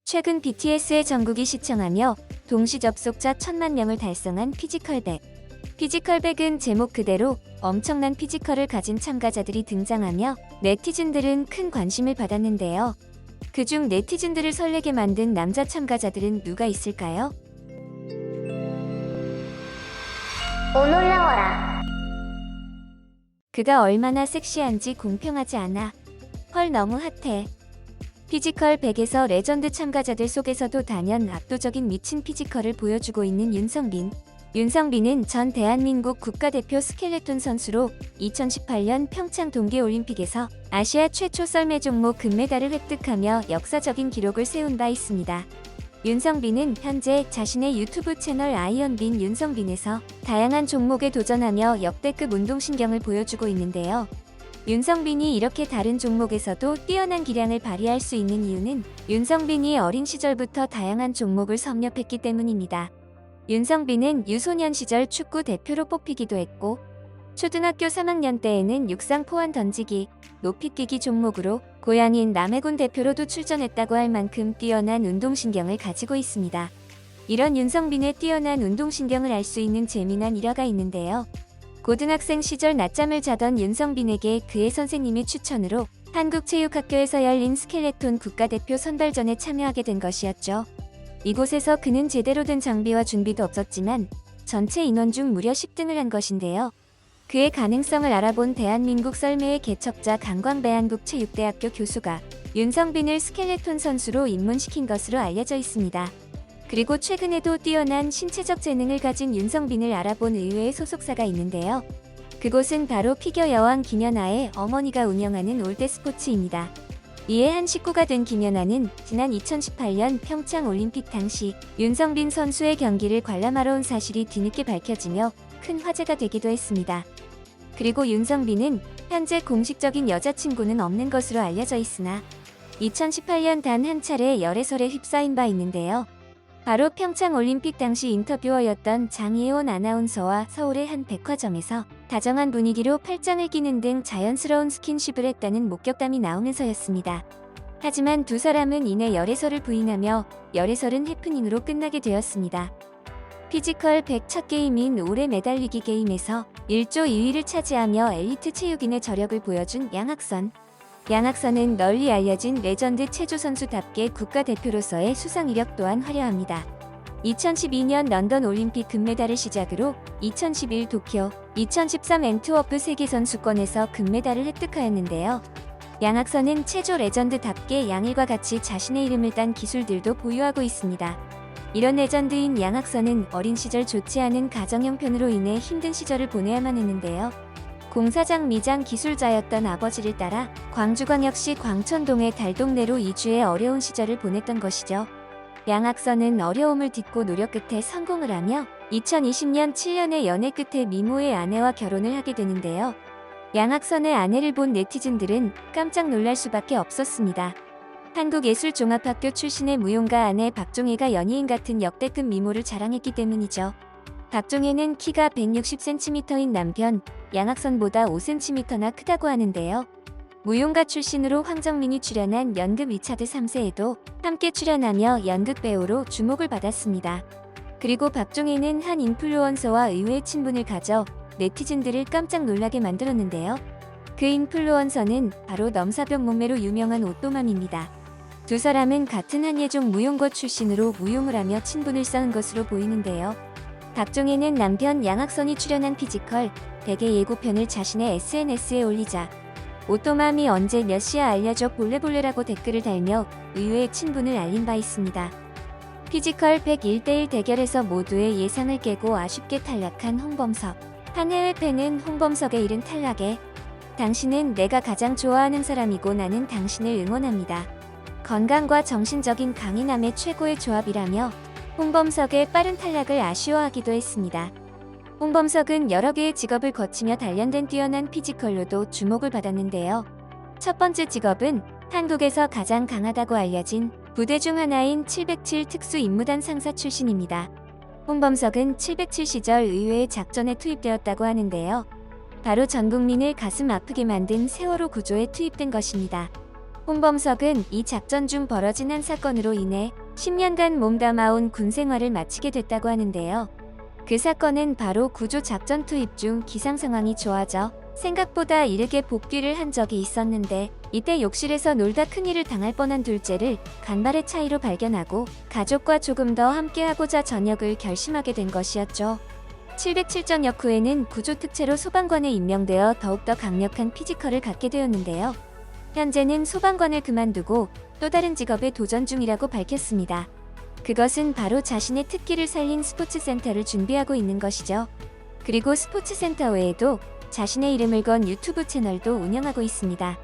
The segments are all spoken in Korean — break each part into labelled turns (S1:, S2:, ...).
S1: 최근 BTS의 정국이 시청하며 동시 접속자 1000만 명을 달성한 피지컬백. 피지컬백은 제목 그대로 엄청난 피지컬을 가진 참가자들이 등장하며 네티즌들은 큰 관심을 받았는데요. 그중 네티즌들을 설레게 만든 남자 참가자들은 누가 있을까요?
S2: 올라와라.
S1: 그가 얼마나 섹시한지 공평하지 않아. 헐 너무 핫해. 피지컬 100에서 레전드 참가자들 속에서도 단연 압도적인 미친 피지컬을 보여주고 있는 윤성빈. 윤성빈은 전 대한민국 국가대표 스켈레톤 선수로 2018년 평창 동계올림픽에서 아시아 최초 썰매 종목 금메달을 획득하며 역사적인 기록을 세운 바 있습니다. 윤성빈은 현재 자신의 유튜브 채널 아이언빈 윤성빈에서 다양한 종목에 도전하며 역대급 운동신경을 보여주고 있는데요. 윤성빈이 이렇게 다른 종목에서도 뛰어난 기량을 발휘할 수 있는 이유는 윤성빈이 어린 시절부터 다양한 종목을 섭렵했기 때문입니다. 윤성빈은 유소년 시절 축구 대표로 뽑히기도 했고 초등학교 3학년 때에는 육상 포환 던지기, 높이뛰기 종목으로 고향인 남해군 대표로도 출전했다고 할 만큼 뛰어난 운동신경을 가지고 있습니다. 이런 윤성빈의 뛰어난 운동신경을 알 수 있는 재미난 일화가 있는데요. 고등학생 시절 낮잠을 자던 윤성빈에게 그의 선생님의 추천으로 한국체육학교에서 열린 스켈레톤 국가대표 선발전에 참여하게 된 것이었죠. 이곳에서 그는 제대로 된 장비와 준비도 없었지만 전체 인원 중 무려 10등을 한 것인데요. 그의 가능성을 알아본 대한민국 썰매의 개척자 강광배한국체육대학교 교수가 윤성빈을 스켈레톤 선수로 입문시킨 것으로 알려져 있습니다. 그리고 최근에도 뛰어난 신체적 재능을 가진 윤성빈을 알아본 의회의 소속사가 있는데요. 그곳은 바로 피겨 여왕 김연아의 어머니가 운영하는 올드스포츠입니다. 이에 한 식구가 된 김연아는 지난 2018년 평창 올림픽 당시 윤성빈 선수의 경기를 관람하러 온 사실이 뒤늦게 밝혀지며 큰 화제가 되기도 했습니다. 그리고 윤성빈은 현재 공식적인 여자친구는 없는 것으로 알려져 있으나 2018년 단 한 차례 열애설에 휩싸인 바 있는데요. 바로 평창 올림픽 당시 인터뷰어였던 장예원 아나운서와 서울의 한 백화점에서 다정한 분위기로 팔짱을 끼는 등 자연스러운 스킨십을 했다는 목격담이 나오면서였습니다. 하지만 두 사람은 이내 열애설을 부인하며 열애설은 해프닝으로 끝나게 되었습니다. 피지컬 100 첫 게임인 올해 매달리기 게임에서 1조 2위를 차지하며 엘리트 체육인의 저력을 보여준 양학선. 양학선은 널리 알려진 레전드 체조 선수답게 국가대표로서의 수상 이력 또한 화려합니다. 2012년 런던 올림픽 금메달을 시작으로 2011 도쿄, 2013 앤트워프 세계선수권에서 금메달을 획득하였는데요. 양학선은 체조 레전드답게 양일과 같이 자신의 이름을 딴 기술들도 보유하고 있습니다. 이런 레전드인 양학선은 어린 시절 좋지 않은 가정 형편으로 인해 힘든 시절을 보내야만 했는데요. 공사장 미장 기술자였던 아버지를 따라 광주광역시 광천동의 달동네로 이주해 어려운 시절을 보냈던 것이죠. 양학선은 어려움을 딛고 노력 끝에 성공을 하며 2020년 7년의 연애 끝에 미모의 아내와 결혼을 하게 되는데요. 양학선의 아내를 본 네티즌들은 깜짝 놀랄 수밖에 없었습니다. 한국예술종합학교 출신의 무용가 아내 박종혜가 연예인 같은 역대급 미모를 자랑했기 때문이죠. 박종혜는 키가 160cm인 남편 양학선보다 5cm나 크다고 하는데요. 무용가 출신으로 황정민이 출연한 연극 리차드 3세에도 함께 출연하며 연극 배우로 주목을 받았습니다. 그리고 박종혜는 한 인플루언서와 의외의 친분을 가져 네티즌들을 깜짝 놀라게 만들었는데요. 그 인플루언서는 바로 넘사벽 몸매로 유명한 오또맘입니다. 두 사람은 같은 한예종 무용고 출신으로 무용을 하며 친분을 쌓은 것으로 보이는데요. 박종혜는 남편 양학선이 출연한 피지컬 100의 예고편을 자신의 SNS에 올리자 오또맘이 언제 몇 시야 알려줘 볼래볼래라고 댓글을 달며 의외의 친분을 알린 바 있습니다. 피지컬 100 1대1 대결에서 모두의 예상을 깨고 아쉽게 탈락한 홍범석. 한 해외 팬은 홍범석의 이른 탈락에 당신은 내가 가장 좋아하는 사람이고 나는 당신을 응원합니다. 건강과 정신적인 강인함의 최고의 조합이라며 홍범석의 빠른 탈락을 아쉬워하기도 했습니다. 홍범석은 여러 개의 직업을 거치며 단련된 뛰어난 피지컬로도 주목을 받았는데요. 첫 번째 직업은 한국에서 가장 강하다고 알려진 부대 중 하나인 707 특수임무단 상사 출신입니다. 홍범석은 707 시절 의외의 작전에 투입되었다고 하는데요. 바로 전 국민을 가슴 아프게 만든 세월호 구조에 투입된 것입니다. 홍범석은 이 작전 중 벌어진 한 사건으로 인해 10년간 몸담아온 군 생활을 마치게 됐다고 하는데요. 그 사건은 바로 구조 작전 투입 중 기상 상황이 좋아져 생각보다 이르게 복귀를 한 적이 있었는데, 이때 욕실에서 놀다 큰일을 당할 뻔한 둘째를 간발의 차이로 발견하고 가족과 조금 더 함께하고자 전역을 결심하게 된 것이었죠. 707전역 후에는 구조 특채로 소방관에 임명되어 더욱더 강력한 피지컬을 갖게 되었는데요. 현재는 소방관을 그만두고 또 다른 직업에 도전 중이라고 밝혔습니다. 그것은 바로 자신의 특기를 살린 스포츠센터를 준비하고 있는 것이죠. 그리고 스포츠센터 외에도 자신의 이름을 건 유튜브 채널도 운영하고 있습니다.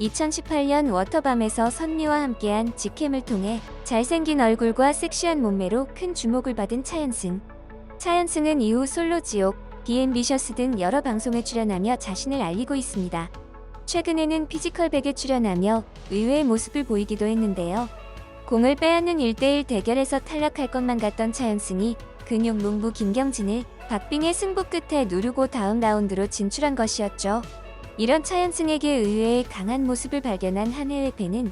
S1: 2018년 워터밤에서 선미와 함께한 직캠을 통해 잘생긴 얼굴과 섹시한 몸매로 큰 주목을 받은 차연승. 차연승은 이후 솔로지옥, 비앰비셔스 등 여러 방송에 출연하며 자신을 알리고 있습니다. 최근에는 피지컬백에 출연하며 의외의 모습을 보이기도 했는데요. 공을 빼앗는 1대1 대결에서 탈락할 것만 같던 차연승이 근육 농부 김경진을 박빙의 승부 끝에 누르고 다음 라운드로 진출한 것이었죠. 이런 차연승에게 의외의 강한 모습을 발견한 한 해외 팬은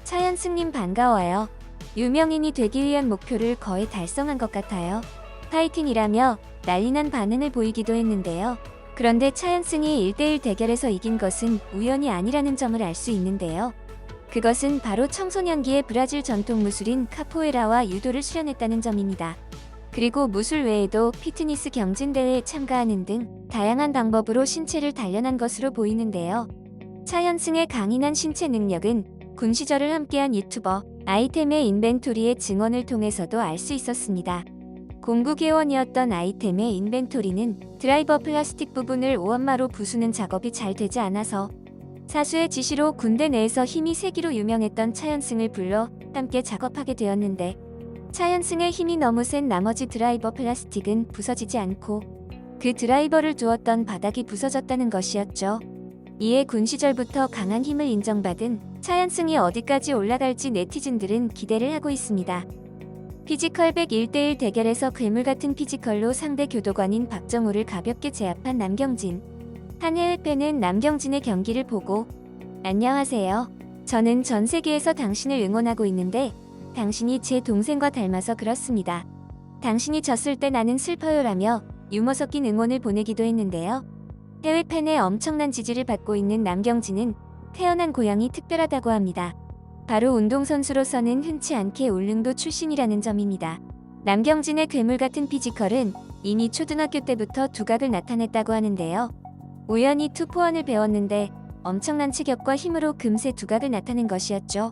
S1: 차연승님 반가워요. 유명인이 되기 위한 목표를 거의 달성한 것 같아요. 파이팅이라며 난리난 반응을 보이기도 했는데요. 그런데 차연승이 1대1 대결에서 이긴 것은 우연이 아니라는 점을 알 수 있는데요. 그것은 바로 청소년기의 브라질 전통 무술인 카포에라와 유도를 수련했다는 점입니다. 그리고 무술 외에도 피트니스 경진대회에 참가하는 등 다양한 방법으로 신체를 단련한 것으로 보이는데요. 차연승의 강인한 신체 능력은 군 시절을 함께한 유튜버 아이템의 인벤토리의 증언을 통해서도 알 수 있었습니다. 공구개원이었던 아이템의 인벤토리는 드라이버 플라스틱 부분을 오한마로 부수는 작업이 잘 되지 않아서 사수의 지시로 군대 내에서 힘이 세기로 유명했던 차연승을 불러 함께 작업하게 되었는데, 차연승의 힘이 너무 센 나머지 드라이버 플라스틱은 부서지지 않고 그 드라이버를 두었던 바닥이 부서졌다는 것이었죠. 이에 군 시절부터 강한 힘을 인정받은 차연승이 어디까지 올라갈지 네티즌들은 기대를 하고 있습니다. 피지컬백 1대1 대결에서 괴물같은 피지컬로 상대 교도관인 박정우를 가볍게 제압한 남경진. 한 해외 팬은 남경진의 경기를 보고 "안녕하세요. 저는 전 세계에서 당신을 응원하고 있는데 당신이 제 동생과 닮아서 그렇습니다. 당신이 졌을 때 나는 슬퍼요라며 유머 섞인 응원을 보내기도 했는데요. 해외 팬의 엄청난 지지를 받고 있는 남경진은 태어난 고향이 특별하다고 합니다. 바로 운동선수로서는 흔치 않게 울릉도 출신이라는 점입니다. 남경진의 괴물같은 피지컬은 이미 초등학교 때부터 두각을 나타냈다고 하는데요. 우연히 투포원을 배웠는데 엄청난 체격과 힘으로 금세 두각을 나타낸 것이었죠.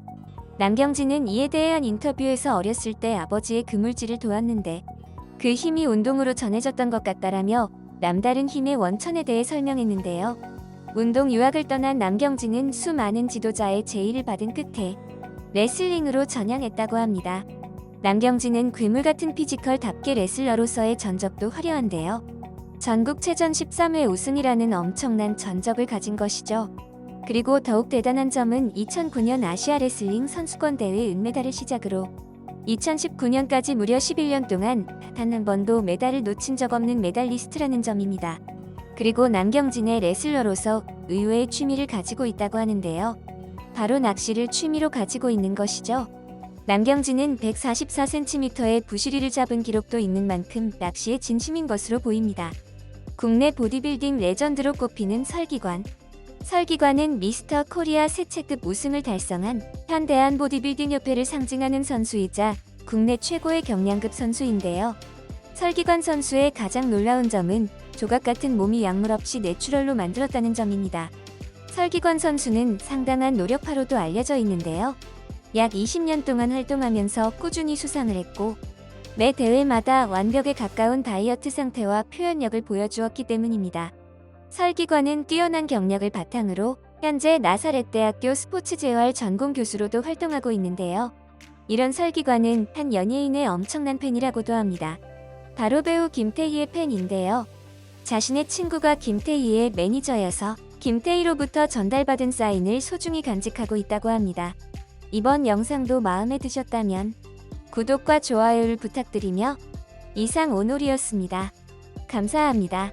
S1: 남경진은 이에 대해 한 인터뷰에서 어렸을 때 아버지의 그물질을 도왔는데 그 힘이 운동으로 전해졌던 것 같다라며 남다른 힘의 원천에 대해 설명했는데요. 운동 유학을 떠난 남경진은 수많은 지도자의 제의를 받은 끝에 레슬링으로 전향했다고 합니다. 남경진은 괴물같은 피지컬답게 레슬러로서의 전적도 화려한데요. 전국체전 13회 우승이라는 엄청난 전적을 가진 것이죠. 그리고 더욱 대단한 점은 2009년 아시아 레슬링 선수권 대회 은메달을 시작으로 2019년까지 무려 11년 동안 단 한 번도 메달을 놓친 적 없는 메달리스트라는 점입니다. 그리고 남경진의 레슬러로서 의외의 취미를 가지고 있다고 하는데요. 바로 낚시를 취미로 가지고 있는 것이죠. 남경진은 144cm의 부시리를 잡은 기록도 있는 만큼 낚시에 진심인 것으로 보입니다. 국내 보디빌딩 레전드로 꼽히는 설기관. 설기관은 미스터 코리아 세체급 우승을 달성한 현대한 보디빌딩협회를 상징하는 선수이자 국내 최고의 경량급 선수인데요. 설기관 선수의 가장 놀라운 점은 조각 같은 몸이 약물 없이 내추럴로 만들었다는 점입니다. 설기관 선수는 상당한 노력파로도 알려져 있는데요. 약 20년 동안 활동하면서 꾸준히 수상을 했고 매 대회마다 완벽에 가까운 다이어트 상태와 표현력을 보여주었기 때문입니다. 설기관은 뛰어난 경력을 바탕으로 현재 나사렛대학교 스포츠재활 전공 교수로도 활동하고 있는데요. 이런 설기관은 한 연예인의 엄청난 팬이라고도 합니다. 바로 배우 김태희의 팬인데요. 자신의 친구가 김태희의 매니저여서 김태희로부터 전달받은 사인을 소중히 간직하고 있다고 합니다. 이번 영상도 마음에 드셨다면 구독과 좋아요를 부탁드리며 이상 오놀이였습니다. 감사합니다.